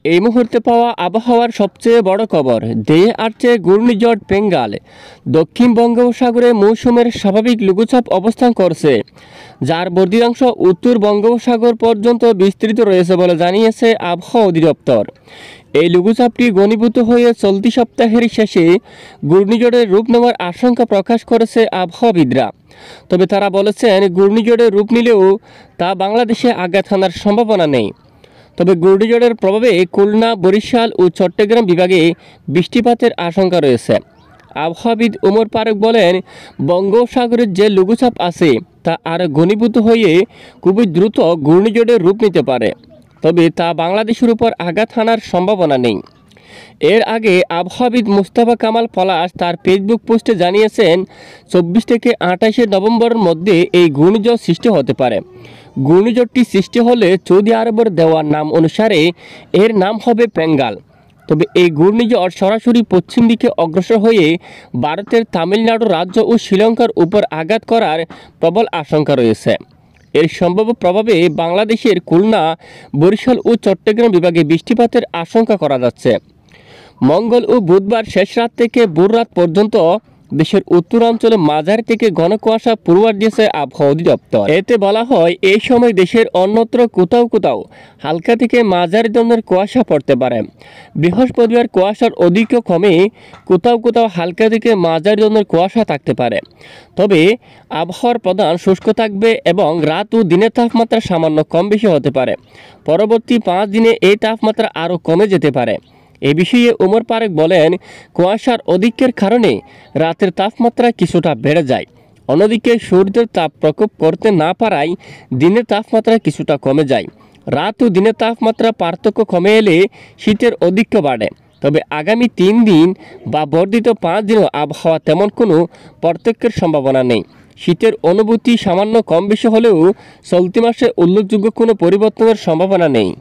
এই মুহূর্তে পাওয়া আবহাওয়ার সবচেয়ে বড় খবর, ধেয়ে আসছে ঘূর্ণিঝড় পেঙ্গাল। দক্ষিণ বঙ্গোপসাগরে মৌসুমের স্বাভাবিক লঘুচাপ অবস্থান করছে, যার বর্ধিতাংশ উত্তর বঙ্গোপসাগর পর্যন্ত বিস্তৃত রয়েছে বলে জানিয়েছে আবহাওয়া অধিদপ্তর। এই লঘুচাপটি ঘনীভূত হয়ে চলতি সপ্তাহের শেষে ঘূর্ণিঝড়ের রূপ নেওয়ার আশঙ্কা প্রকাশ করেছে আবহাওয়াবিদরা। তবে তারা বলেছেন, ঘূর্ণিঝড়ের রূপ নিলেও তা বাংলাদেশে আঘাত হানার সম্ভাবনা নেই। তবে ঘূর্ণিঝড়ের প্রভাবে খুলনা, বরিশাল ও চট্টগ্রাম বিভাগে বৃষ্টিপাতের আশঙ্কা রয়েছে। আবহাওয়াবিদ ওমর ফারুক বলেন, বঙ্গোপসাগরের যে লঘুচাপ আছে তা আরও ঘনীভূত হয়ে খুবই দ্রুত ঘূর্ণিঝড়ের রূপ নিতে পারে, তবে তা বাংলাদেশের উপর আঘাত হানার সম্ভাবনা নেই। এর আগে আবহাওয়াবিদ মুস্তাফা কামাল পলাশ তার ফেসবুক পোস্টে জানিয়েছেন, 24 থেকে 28 নভেম্বরের মধ্যে এই ঘূর্ণিঝড় সৃষ্টি হতে পারে। ঘূর্ণিঝড়টি সৃষ্টি হলে সৌদি আরবের দেওয়া নাম অনুসারে এর নাম হবে পেঙ্গাল। তবে এই ঘূর্ণিঝড় সরাসরি পশ্চিম দিকে অগ্রসর হয়ে ভারতের তামিলনাড়ু রাজ্য ও শ্রীলঙ্কার উপর আঘাত করার প্রবল আশঙ্কা রয়েছে। এর সম্ভাব্য প্রভাবে বাংলাদেশের খুলনা, বরিশাল ও চট্টগ্রাম বিভাগে বৃষ্টিপাতের আশঙ্কা করা যাচ্ছে। মঙ্গল ও বুধবার শেষ রাত থেকে ভোর রাত পর্যন্ত দেশের উত্তরাঞ্চলে মাঝারি থেকে ঘন কুয়াশা পূর্বাভাস দিয়েছে আবহাওয়া অধিদপ্তর। এতে বলা হয়, এই সময় দেশের অন্যত্র কোথাও কোথাও হালকা থেকে মাঝারি ধরনের কুয়াশা পড়তে পারে। বৃহস্পতিবার কুয়াশার অধিক্য কমে কোথাও কোথাও হালকা থেকে মাঝারি ধরনের কুয়াশা থাকতে পারে। তবে আবহাওয়ার প্রধান শুষ্ক থাকবে এবং রাত ও দিনের তাপমাত্রা সামান্য কম বেশি হতে পারে। পরবর্তী 5 দিনে এই তাপমাত্রা আরও কমে যেতে পারে। এ বিষয়ে ওমর ফারুক বলেন, কুয়াশার অধিক্যের কারণে রাতের তাপমাত্রা কিছুটা বেড়ে যায়। অন্যদিকে সূর্যের তাপ প্রকোপ করতে না পারায় দিনের তাপমাত্রা কিছুটা কমে যায়। রাত ও দিনের তাপমাত্রা পার্থক্য কমে এলে শীতের অধিক্য বাড়ে। তবে আগামী 3 দিন বা বর্ধিত 5 দিনও আবহাওয়া তেমন কোনো পার্থক্যের সম্ভাবনা নেই। শীতের অনুভূতি সামান্য কম বেশি হলেও চলতি মাসে উল্লেখযোগ্য কোনো পরিবর্তনের সম্ভাবনা নেই।